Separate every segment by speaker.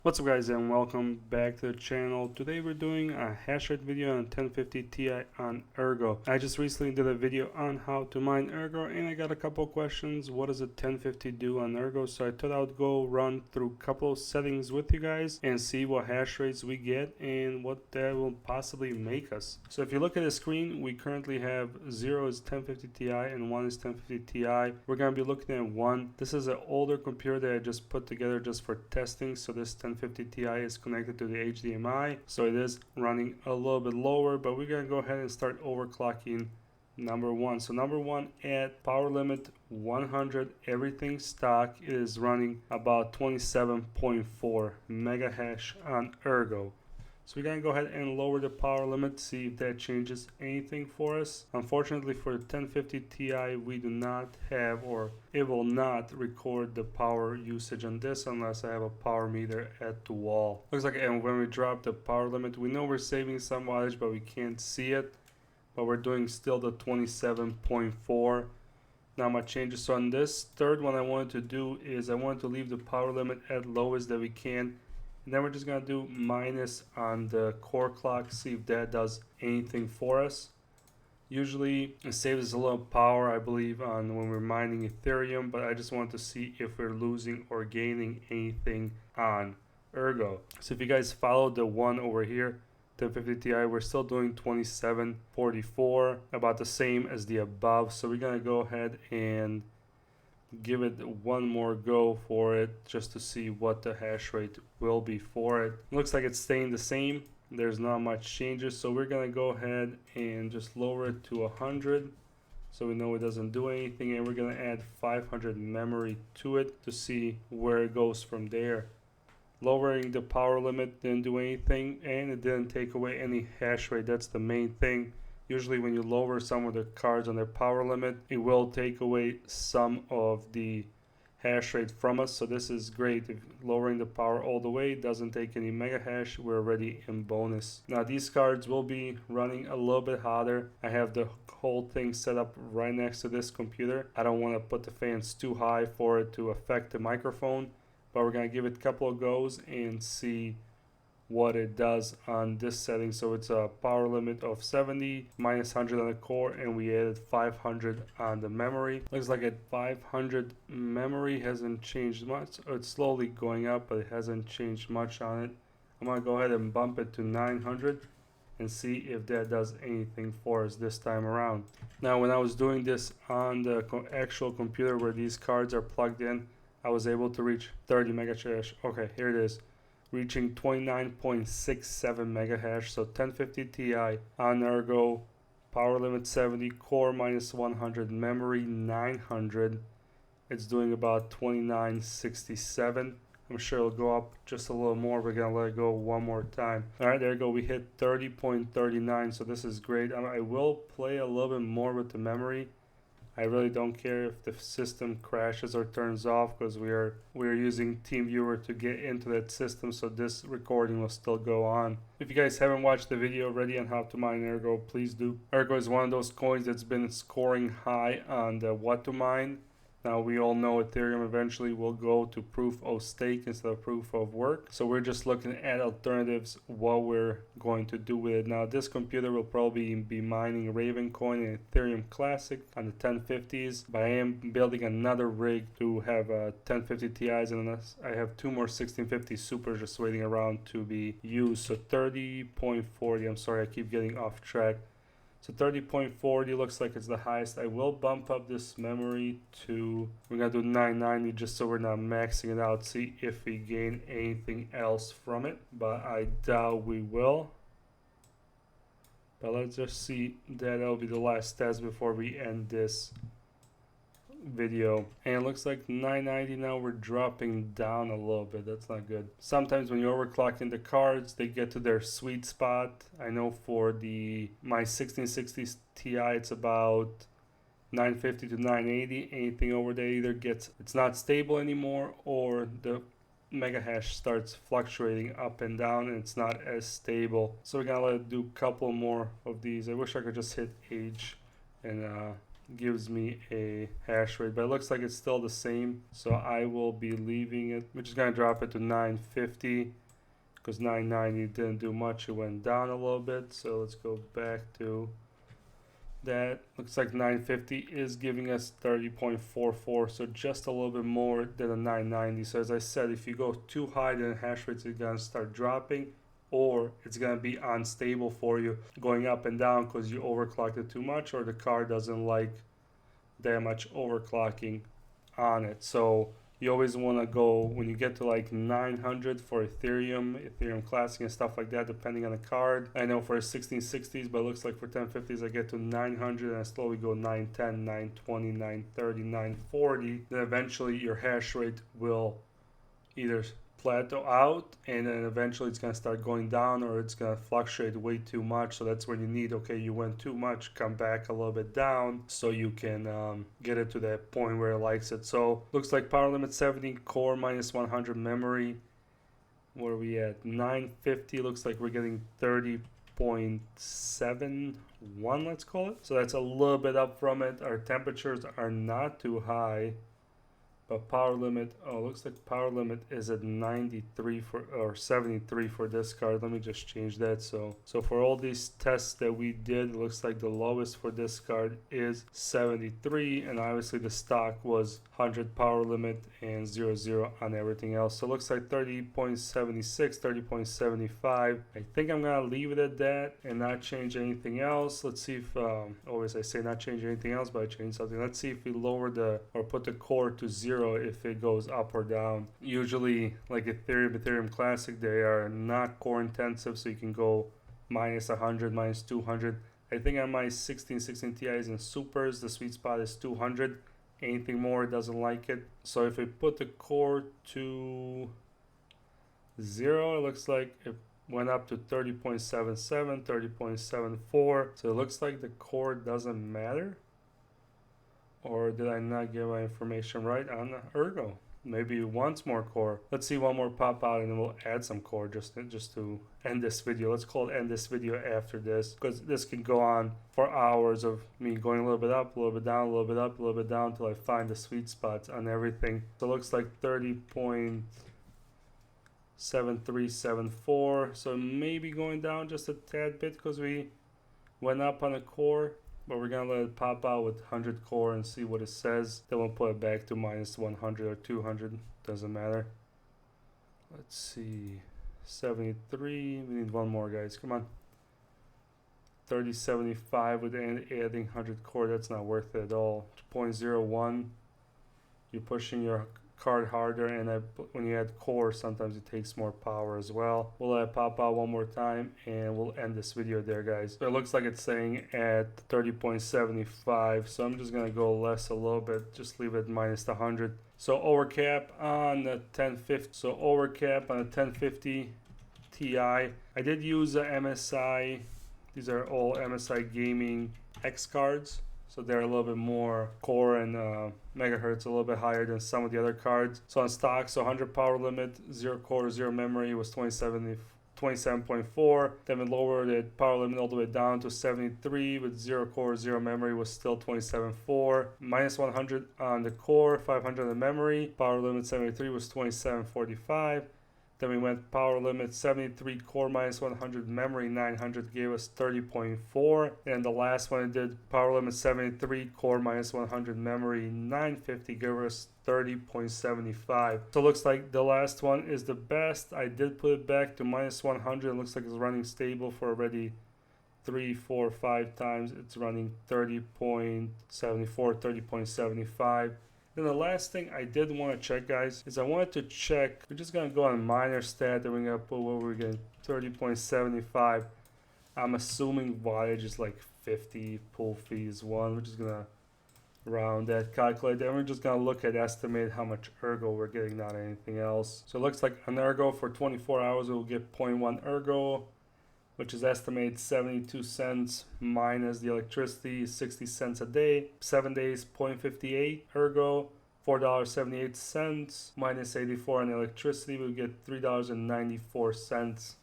Speaker 1: What's up guys, and welcome back to the channel. Today we're doing a hash rate video on 1050 Ti on ERGO. I just recently did a video on how to mine ERGO and I got a couple questions. What does a 1050 do on ERGO? So I thought I would go run through a couple of settings with you guys and see what hash rates we get and what that will possibly make us. So if you look at the screen, we currently have 0 is 1050 Ti and 1 is 1050 Ti. We're going to be looking at 1. This is an older computer that I just put together just for testing. So this 1050 Ti is connected to the HDMI, so it is running a little bit lower, but we're gonna go ahead and start overclocking number 1. So number 1 at power limit 100, everything stock, is running about 27.4 mega hash on ERGO. So we're gonna go ahead and lower the power limit, see if that changes anything for us. Unfortunately for the 1050 Ti, we do not have, or it will not record the power usage on this unless I have a power meter at the wall. Looks like, and when we drop the power limit, we know we're saving some wattage, but we can't see it. But we're doing still the 27.4. Not much changes. So on this third one, I wanted to do is I wanted to leave the power limit at lowest that we can. And then we're just gonna do minus on the core clock, see if that does anything for us. Usually it saves us a little power, I believe, on when we're mining Ethereum, but I just want to see if we're losing or gaining anything on ERGO. So if you guys follow the one over here, 1050 Ti, we're still doing 27.44, about the same as the above. So we're gonna go ahead and give it one more go for it just to see what the hash rate will be for it. Looks like it's staying the same. There's not much changes, so we're gonna go ahead and just lower it to 100 so we know it doesn't do anything, and we're gonna add 500 memory to it to see where it goes from there. Lowering the power limit didn't do anything, and it didn't take away any hash rate. That's the main thing. Usually when you lower some of the cards on their power limit, it will take away some of the hash rate from us. So this is great. If lowering the power all the way doesn't take any mega hash, we're already in bonus. Now these cards will be running a little bit hotter. I have the whole thing set up right next to this computer. I don't want to put the fans too high for it to affect the microphone, but we're going to give it a couple of goes and see what it does on this setting. So it's a power limit of 70, minus 100 on the core, and we added 500 on the memory. Looks like at 500 memory hasn't changed much. It's slowly going up, but it hasn't changed much on it. I'm gonna go ahead and bump it to 900 and see if that does anything for us this time around. Now when I was doing this on the actual computer where these cards are plugged in, I was able to reach 30 mega hash. Okay, here it is, reaching 29.67 mega hash. So 1050 Ti on ERGO, power limit 70, core minus 100, memory 900. It's doing about 29.67. I'm sure it'll go up just a little more. We're gonna let it go one more time. All right, there you go. We hit 30.39. So this is great. I will play a little bit more with the memory. I really don't care if the system crashes or turns off, because we are using TeamViewer to get into that system, so this recording will still go on. If you guys haven't watched the video already on how to mine ERGO, please do. ERGO is one of those coins that's been scoring high on the what to mine. Now we all know Ethereum eventually will go to proof of stake instead of proof of work. So we're just looking at alternatives, what we're going to do with it. Now this computer will probably be mining Raven coin and Ethereum Classic on the 1050s. But I am building another rig to have 1050 Ti's, and I have two more 1650 Supers just waiting around to be used. So 30.40, I'm sorry, I keep getting off track. So 30.40 looks like it's the highest. I will bump up this memory to, we're gonna do 990 just so we're not maxing it out, see if we gain anything else from it, but I doubt we will. But let's just see, that'll be the last test before we end this video. And it looks like 990 now. We're dropping down a little bit. That's not good. Sometimes when you're overclocking the cards, they get to their sweet spot. I know for my 1660 Ti, it's about 950 to 980. Anything over there either it's not stable anymore, or the mega hash starts fluctuating up and down and it's not as stable. So we're gonna let it do a couple more of these. I wish I could just hit H and gives me a hash rate, but it looks like it's still the same, so I will be leaving it. We're just gonna drop it to 950 because 990 didn't do much. It went down a little bit, so let's go back to that. Looks like 950 is giving us 30.44, so just a little bit more than a 990. So as I said, if you go too high, then hash rates are gonna start dropping, or it's going to be unstable for you going up and down because you overclocked it too much, or the card doesn't like that much overclocking on it. So you always want to go when you get to like 900 for Ethereum Classic and stuff like that, depending on the card. I know for 1660s, but it looks like for 1050s I get to 900 and I slowly go 910, 920, 930, 940. Then eventually your hash rate will either plateau out, and then eventually it's going to start going down, or it's going to fluctuate way too much. So that's when you need, okay, you went too much, come back a little bit down so you can get it to that point where it likes it. So looks like power limit 70, core minus 100, memory. Where are we at? 950. Looks like we're getting 30.71, let's call it. So that's a little bit up from it. Our temperatures are not too high. But power limit, oh, looks like power limit is at 93 for, or 73 for this card. Let me just change that. So for all these tests that we did, it looks like the lowest for this card is 73, and obviously the stock was 100 power limit and 0 on everything else. So it looks like 30.76, 30.75. I think I'm gonna leave it at that and not change anything else. Let's see if always I say not change anything else, but I change something. Let's see if we lower the, or put the core to 0, if it goes up or down. Usually like Ethereum Classic, they are not core intensive, so you can go minus 100, minus 200. I think on my 1616 Ti's and Supers, the sweet spot is 200. Anything more, it doesn't like it. So if we put the core to 0, it looks like it went up to 30.77, 30.74. So it looks like the core doesn't matter. Or did I not get my information right on the ERGO? Maybe once more core. Let's see one more pop out and then we'll add some core just to end this video. Let's call it end this video after this, because this can go on for hours of me going a little bit up, a little bit down, a little bit up, a little bit down until I find the sweet spots on everything. So it looks like 30.7374. So maybe going down just a tad bit because we went up on the core. But we're going to let it pop out with 100 core and see what it says. Then we'll put it back to minus 100 or 200. Doesn't matter. Let's see. 73. We need one more, guys. Come on. 3075 with adding 100 core. That's not worth it at all. 0.01. You're pushing your card harder, and when you add core, sometimes it takes more power as well. We'll let it pop out one more time and we'll end this video there, guys. So it looks like it's saying at 30.75, so I'm just gonna go less a little bit, just leave it minus 100. So overcap on the 1050. So overcap on the 1050 Ti. I did use a MSI. These are all MSI gaming X cards. So they're a little bit more core and megahertz, a little bit higher than some of the other cards. So on stock, so 100 power limit, 0 core, 0 memory was 27.4. Then we lowered the power limit all the way down to 73 with 0 core, 0 memory was still 27.4. Minus 100 on the core, 500 on the memory. Power limit 73 was 27.45. Then we went power limit 73, core minus 100, memory 900 gave us 30.4. And the last one I did power limit 73, core minus 100, memory 950 gave us 30.75. So it looks like the last one is the best. I did put it back to minus 100. It looks like it's running stable for already 3, 4, 5 times. It's running 30.74, 30.75. Then the last thing I did want to check, guys, is I wanted to check. We're just going to go on minor stat, and we're going to put what we're getting, 30.75. I'm assuming wattage is like 50, pull fee is 1. We're just going to round that, calculate that. And we're just going to look at estimate how much ergo we're getting, not anything else. So it looks like an ergo for 24 hours, we'll get 0.1 ergo, which is estimated 72 cents minus the electricity, 60 cents a day. 7 days, 0.58 ergo, $4.78 minus 84 on the electricity, we'll get $3.94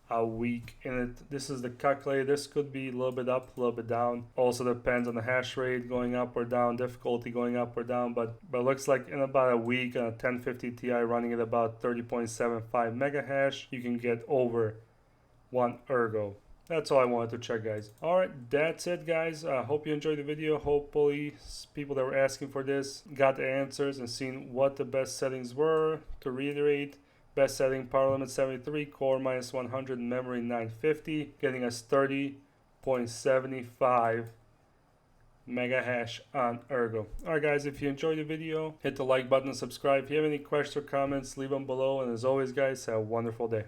Speaker 1: a week in it. This is the calculator. This could be a little bit up, a little bit down. Also depends on the hash rate going up or down, difficulty going up or down, but it looks like in about a week on a 1050 Ti running at about 30.75 mega hash, you can get over 1 ergo. That's all I wanted to check, guys. Alright, that's it, guys. Hope you enjoyed the video. Hopefully people that were asking for this got the answers and seen what the best settings were. To reiterate, best setting, power limit 73, core minus 100, memory 950, getting us 30.75 mega hash on ergo. Alright guys, if you enjoyed the video, hit the like button and subscribe. If you have any questions or comments, leave them below. And as always guys, have a wonderful day.